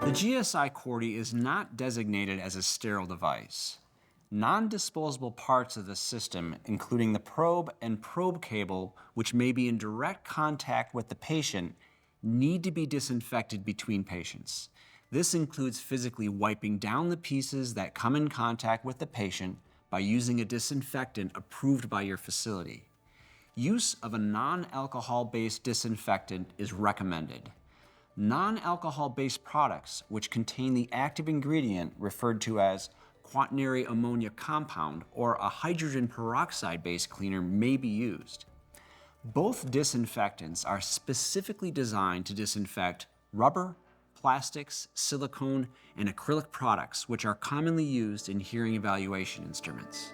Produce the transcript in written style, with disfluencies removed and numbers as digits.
The GSI Corti is not designated as a sterile device. Non-disposable parts of the system, including the probe and probe cable, which may be in direct contact with the patient, need to be disinfected between patients. This includes physically wiping down the pieces that come in contact with the patient by using a disinfectant approved by your facility. Use of a non-alcohol-based disinfectant is recommended. Non-alcohol-based products, which contain the active ingredient referred to as quaternary ammonia compound or a hydrogen peroxide-based cleaner, may be used. Both disinfectants are specifically designed to disinfect rubber, plastics, silicone, and acrylic products, which are commonly used in hearing evaluation instruments.